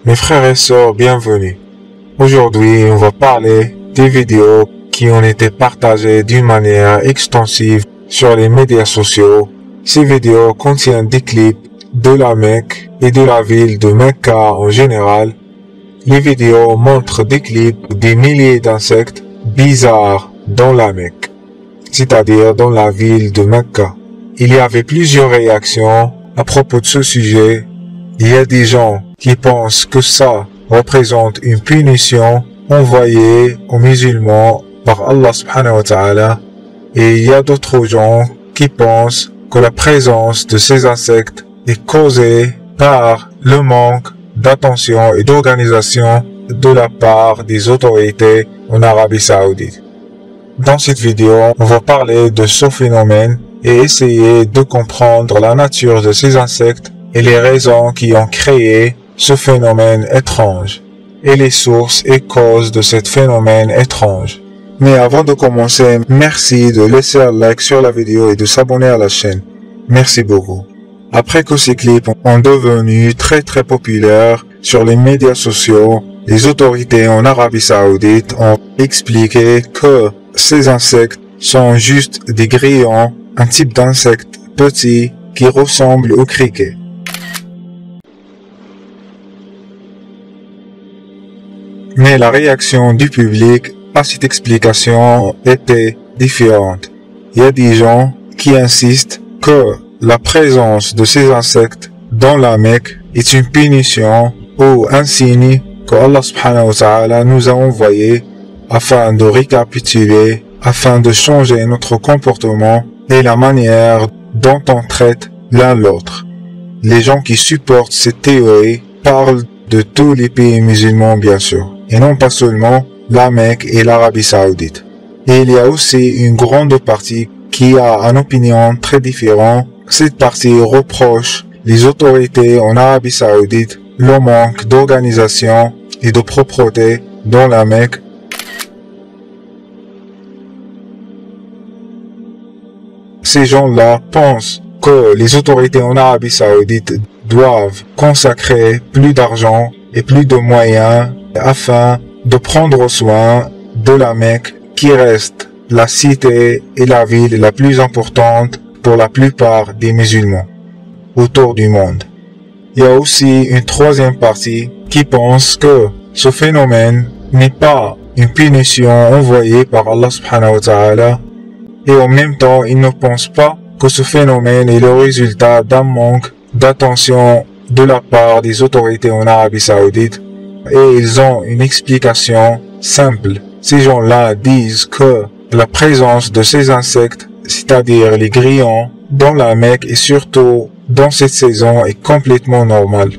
Mes frères et sœurs, bienvenue. Aujourd'hui, on va parler des vidéos qui ont été partagées d'une manière extensive sur les médias sociaux. Ces vidéos contiennent des clips de la Mecque et de la ville de Mecca en général. Les vidéos montrent des clips des milliers d'insectes bizarres dans la Mecque, c'est-à-dire dans la ville de Mecca. Il y avait plusieurs réactions à propos de ce sujet. Il y a des gens qui pensent que ça représente une punition envoyée aux musulmans par Allah subhanahu wa ta'ala, et il y a d'autres gens qui pensent que la présence de ces insectes est causée par le manque d'attention et d'organisation de la part des autorités en Arabie Saoudite. Dans cette vidéo, on va parler de ce phénomène et essayer de comprendre la nature de ces insectes et les raisons qui ont créé ce phénomène étrange et les sources et causes de ce phénomène étrange. Mais avant de commencer, merci de laisser un like sur la vidéo et de s'abonner à la chaîne. Merci beaucoup. Après que ces clips ont devenu très populaires sur les médias sociaux, les autorités en Arabie Saoudite ont expliqué que ces insectes sont juste des grillons, un type d'insecte petit qui ressemble au criquet. Mais la réaction du public à cette explication était différente. Il y a des gens qui insistent que la présence de ces insectes dans la Mecque est une punition ou un signe que Allah subhanahu wa ta'ala nous a envoyé afin de récapituler, afin de changer notre comportement et la manière dont on traite l'un l'autre. Les gens qui supportent cette théorie parlent de tous les pays musulmans bien sûr, et non pas seulement la Mecque et l'Arabie Saoudite. Et il y a aussi une grande partie qui a une opinion très différente. Cette partie reproche les autorités en Arabie Saoudite le manque d'organisation et de propreté dans la Mecque. Ces gens-là pensent que les autorités en Arabie Saoudite doivent consacrer plus d'argent et plus de moyens afin de prendre soin de la Mecque qui reste la cité et la ville la plus importante pour la plupart des musulmans autour du monde. Il y a aussi une troisième partie qui pense que ce phénomène n'est pas une punition envoyée par Allah subhanahu wa ta'ala, et en même temps ils ne pensent pas que ce phénomène est le résultat d'un manque d'attention de la part des autorités en Arabie Saoudite, et ils ont une explication simple. Ces gens-là disent que la présence de ces insectes, c'est-à-dire les grillons, dans la Mecque et surtout dans cette saison est complètement normale.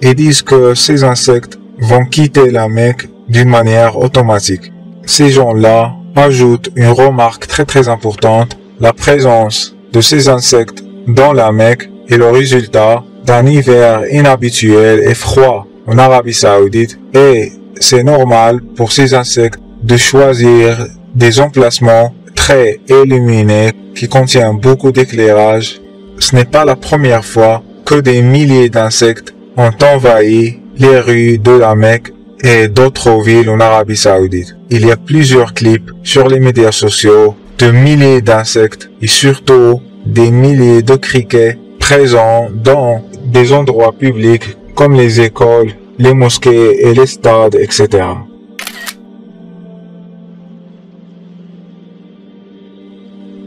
Ils disent que ces insectes vont quitter la Mecque d'une manière automatique. Ces gens-là ajoutent une remarque très importante. La présence de ces insectes dans la Mecque est le résultat d'un hiver inhabituel et froid en Arabie Saoudite, et c'est normal pour ces insectes de choisir des emplacements très illuminés qui contiennent beaucoup d'éclairage. Ce n'est pas la première fois que des milliers d'insectes ont envahi les rues de la Mecque et d'autres villes en Arabie Saoudite. Il y a plusieurs clips sur les médias sociaux de milliers d'insectes et surtout des milliers de criquets présents dans des endroits publics comme les écoles, les mosquées et les stades, etc.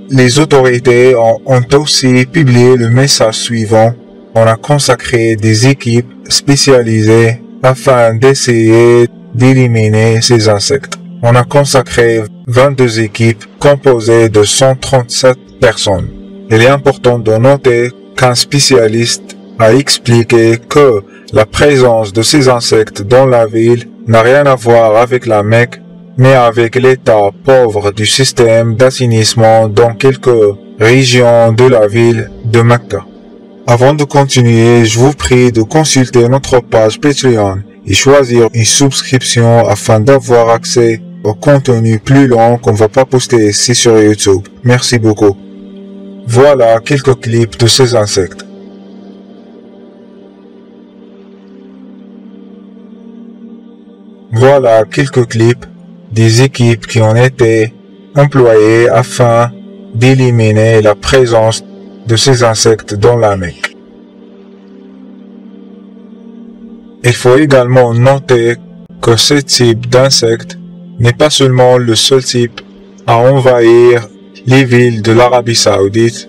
Les autorités ont aussi publié le message suivant. On a consacré des équipes spécialisées afin d'essayer d'éliminer ces insectes. On a consacré 22 équipes composées de 137 personnes. Il est important de noter qu'un spécialiste a expliqué que la présence de ces insectes dans la ville n'a rien à voir avec la Mecque, mais avec l'état pauvre du système d'assainissement dans quelques régions de la ville de Mecca. Avant de continuer, je vous prie de consulter notre page Patreon et choisir une subscription afin d'avoir accès au contenu plus long qu'on ne va pas poster ici sur YouTube. Merci beaucoup. Voilà quelques clips de ces insectes. Voilà quelques clips des équipes qui ont été employées afin d'éliminer la présence de ces insectes dans la Mecque. Il faut également noter que ce type d'insecte n'est pas seulement le seul type à envahir les villes de l'Arabie Saoudite.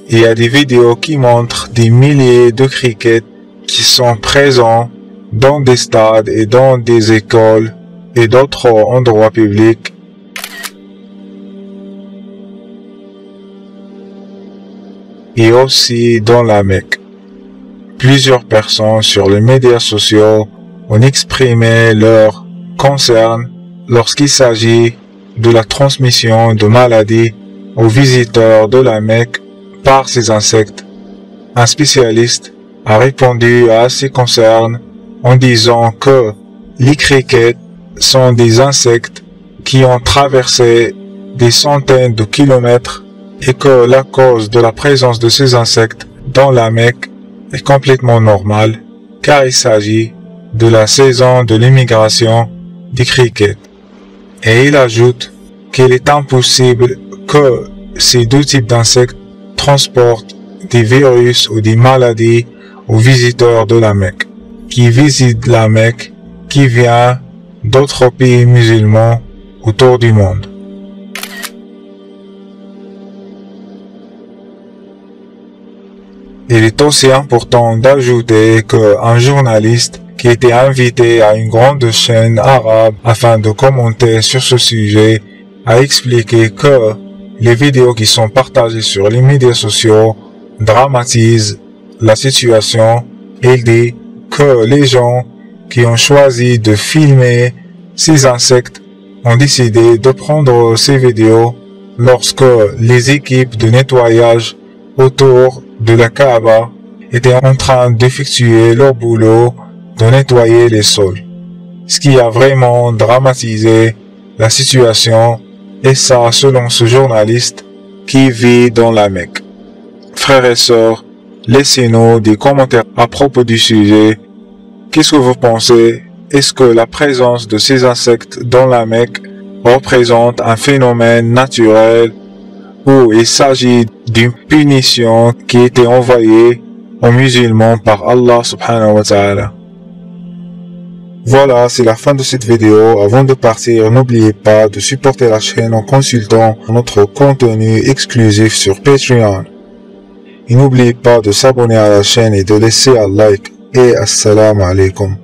Il y a des vidéos qui montrent des milliers de crickets qui sont présents dans des stades et dans des écoles et d'autres endroits publics. Et aussi dans la Mecque. Plusieurs personnes sur les médias sociaux ont exprimé leur concern lorsqu'il s'agit de la transmission de maladies aux visiteurs de la Mecque par ces insectes. Un spécialiste a répondu à ces concerns en disant que les crickets sont des insectes qui ont traversé des centaines de kilomètres et que la cause de la présence de ces insectes dans la Mecque est complètement normale car il s'agit de la saison de l'immigration des crickets. Et il ajoute qu'il est impossible que ces deux types d'insectes transportent des virus ou des maladies aux visiteurs de la Mecque, qui visitent la Mecque, qui vient d'autres pays musulmans autour du monde. Il est aussi important d'ajouter qu'un journaliste qui était invité à une grande chaîne arabe afin de commenter sur ce sujet a expliqué que les vidéos qui sont partagées sur les médias sociaux dramatisent la situation. Il dit que les gens qui ont choisi de filmer ces insectes ont décidé de prendre ces vidéos lorsque les équipes de nettoyage autour de la Kaaba étaient en train d'effectuer leur boulot de nettoyer les sols. Ce qui a vraiment dramatisé la situation, et ça selon ce journaliste qui vit dans la Mecque. Frères et sœurs, laissez-nous des commentaires à propos du sujet. Qu'est-ce que vous pensez? Est-ce que la présence de ces insectes dans la Mecque représente un phénomène naturel ou il s'agit d'une punition qui a été envoyée aux musulmans par Allah subhanahu wa ta'ala? Voilà, c'est la fin de cette vidéo. Avant de partir, n'oubliez pas de supporter la chaîne en consultant notre contenu exclusif sur Patreon. Et n'oubliez pas de s'abonner à la chaîne et de laisser un like. Et assalamu alaikum.